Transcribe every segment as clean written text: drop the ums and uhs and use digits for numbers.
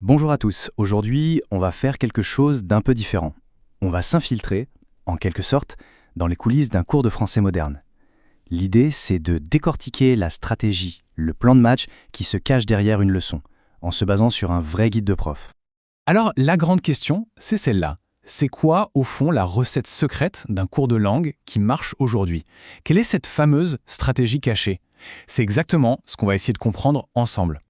Bonjour à tous, aujourd'hui on va faire quelque chose d'un peu différent. On va s'infiltrer, en quelque sorte, dans les coulisses d'un cours de français moderne. L'idée c'est de décortiquer la stratégie, le plan de match qui se cache derrière une leçon, en se basant sur un vrai guide de prof. Alors, la grande question, c'est celle-là. C'est quoi, au fond, la recette secrète d'un cours de langue qui marche aujourd'hui? Quelle est cette fameuse stratégie cachée? C'est exactement ce qu'on va essayer de comprendre ensemble.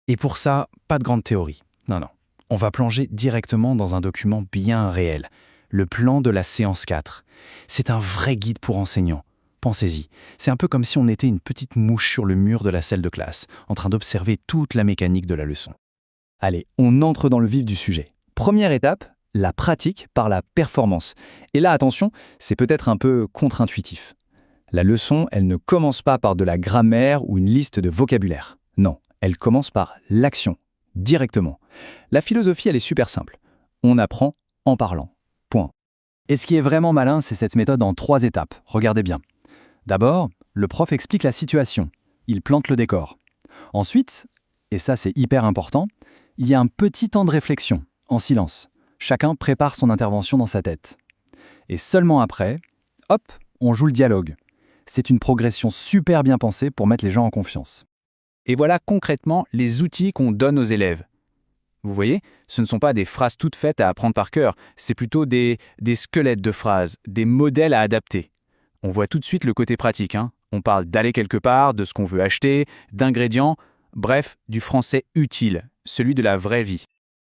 Et pour ça, pas de grande théorie. Non. On va plonger directement dans un document bien réel, le plan de la séance 4. C'est un vrai guide pour enseignants. Pensez-y, c'est un peu comme si on était une petite mouche sur le mur de la salle de classe, en train d'observer toute la mécanique de la leçon. Allez, on entre dans le vif du sujet. Première étape, la pratique par la performance. Et là, attention, c'est peut-être un peu contre-intuitif. La leçon, elle ne commence pas par de la grammaire ou une liste de vocabulaire. Non, elle commence par l'action, directement. La philosophie, elle est super simple. On apprend en parlant. Point. Et ce qui est vraiment malin, c'est cette méthode en 3 étapes. Regardez bien. D'abord, le prof explique la situation. Il plante le décor. Ensuite, et ça c'est hyper important, il y a un petit temps de réflexion, en silence. Chacun prépare son intervention dans sa tête. Et seulement après, hop, on joue le dialogue. C'est une progression super bien pensée pour mettre les gens en confiance. Et voilà concrètement les outils qu'on donne aux élèves. Vous voyez, ce ne sont pas des phrases toutes faites à apprendre par cœur, c'est plutôt des squelettes de phrases, des modèles à adapter. On voit tout de suite le côté pratique. On parle d'aller quelque part, de ce qu'on veut acheter, d'ingrédients, bref, du français utile, celui de la vraie vie.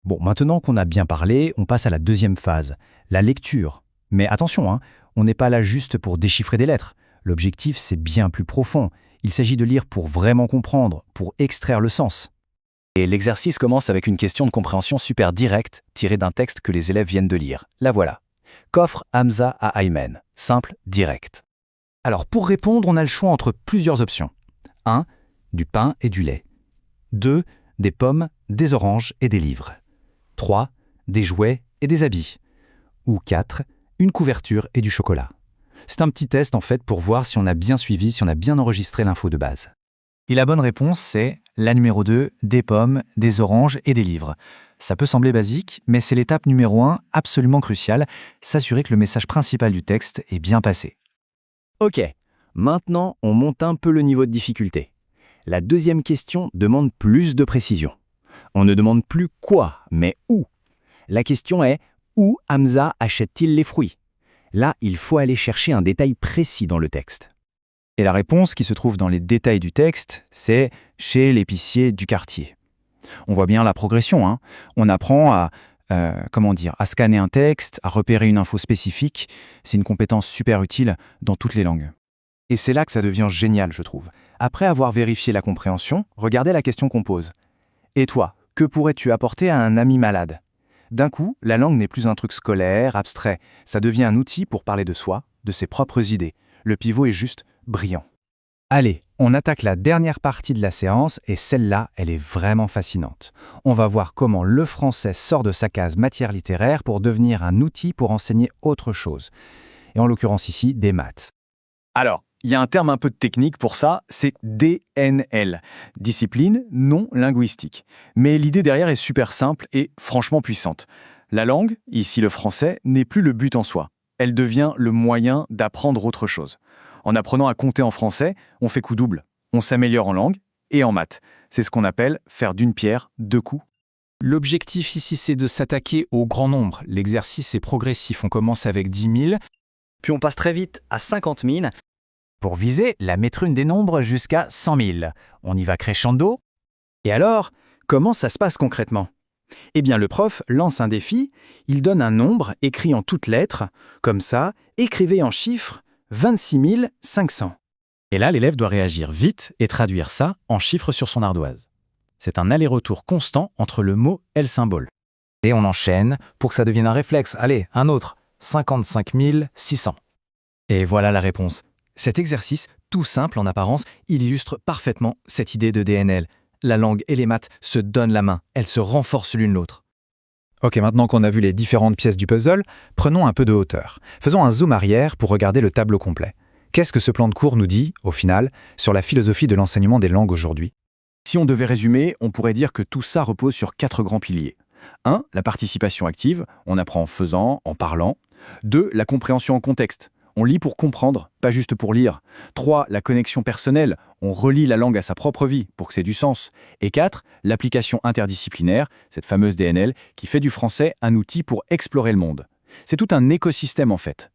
Bon, maintenant qu'on a bien parlé, on passe à la deuxième phase, la lecture. Mais attention, on n'est pas là juste pour déchiffrer des lettres. L'objectif, c'est bien plus profond. Il s'agit de lire pour vraiment comprendre, pour extraire le sens. Et l'exercice commence avec une question de compréhension super directe, tirée d'un texte que les élèves viennent de lire. La voilà. Qu'offre Hamza à Aymen? Simple, direct. Alors, pour répondre, on a le choix entre plusieurs options. 1. Du pain et du lait. 2. Des pommes, des oranges et des livres. 3. Des jouets et des habits. Ou 4. Une couverture et du chocolat. C'est un petit test en fait pour voir si on a bien suivi, si on a bien enregistré l'info de base. Et la bonne réponse, c'est la numéro 2, des pommes, des oranges et des livres. Ça peut sembler basique, mais c'est l'étape numéro 1, absolument cruciale, s'assurer que le message principal du texte est bien passé. Ok, maintenant on monte un peu le niveau de difficulté. La deuxième question demande plus de précision. On ne demande plus quoi, mais où. La question est, où Hamza achète-t-il les fruits? Là, il faut aller chercher un détail précis dans le texte. Et la réponse qui se trouve dans les détails du texte, c'est chez l'épicier du quartier. On voit bien la progression. On apprend à scanner un texte, à repérer une info spécifique. C'est une compétence super utile dans toutes les langues. Et c'est là que ça devient génial, je trouve. Après avoir vérifié la compréhension, regardez la question qu'on pose. Et toi, que pourrais-tu apporter à un ami malade? D'un coup, la langue n'est plus un truc scolaire, abstrait. Ça devient un outil pour parler de soi, de ses propres idées. Le pivot est juste brillant. Allez, on attaque la dernière partie de la séance et celle-là, elle est vraiment fascinante. On va voir comment le français sort de sa case matière littéraire pour devenir un outil pour enseigner autre chose. Et en l'occurrence ici, des maths. Alors, il y a un terme un peu technique pour ça, c'est DNL, discipline non linguistique. Mais l'idée derrière est super simple et franchement puissante. La langue, ici le français, n'est plus le but en soi. Elle devient le moyen d'apprendre autre chose. En apprenant à compter en français, on fait coup double. On s'améliore en langue et en maths. C'est ce qu'on appelle faire d'une pierre deux coups. L'objectif ici, c'est de s'attaquer au grand nombre. L'exercice est progressif. On commence avec 10 000. Puis on passe très vite à 50 000 pour viser la maîtrune des nombres jusqu'à 100 000. On y va crescendo. Et alors, comment ça se passe concrètement? Eh bien, le prof lance un défi, il donne un nombre écrit en toutes lettres, comme ça, écrivez en chiffres 26 500. Et là, l'élève doit réagir vite et traduire ça en chiffres sur son ardoise. C'est un aller-retour constant entre le mot et le symbole. Et on enchaîne pour que ça devienne un réflexe. Allez, un autre, 55 600. Et voilà la réponse. Cet exercice, tout simple en apparence, il illustre parfaitement cette idée de DNL. La langue et les maths se donnent la main, elles se renforcent l'une l'autre. Ok, maintenant qu'on a vu les différentes pièces du puzzle, prenons un peu de hauteur. Faisons un zoom arrière pour regarder le tableau complet. Qu'est-ce que ce plan de cours nous dit, au final, sur la philosophie de l'enseignement des langues aujourd'hui? Si on devait résumer, on pourrait dire que tout ça repose sur 4 grands piliers. 1. La participation active, on apprend en faisant, en parlant. 2. La compréhension en contexte, on lit pour comprendre, pas juste pour lire. 3. La connexion personnelle, on relie la langue à sa propre vie pour que c'est du sens. Et 4. L'application interdisciplinaire, cette fameuse DNL, qui fait du français un outil pour explorer le monde. C'est tout un écosystème en fait.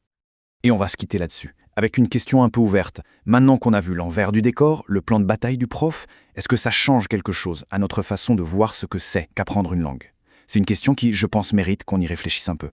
Et on va se quitter là-dessus, avec une question un peu ouverte. Maintenant qu'on a vu l'envers du décor, le plan de bataille du prof, est-ce que ça change quelque chose à notre façon de voir ce que c'est qu'apprendre une langue? C'est une question qui, je pense, mérite qu'on y réfléchisse un peu.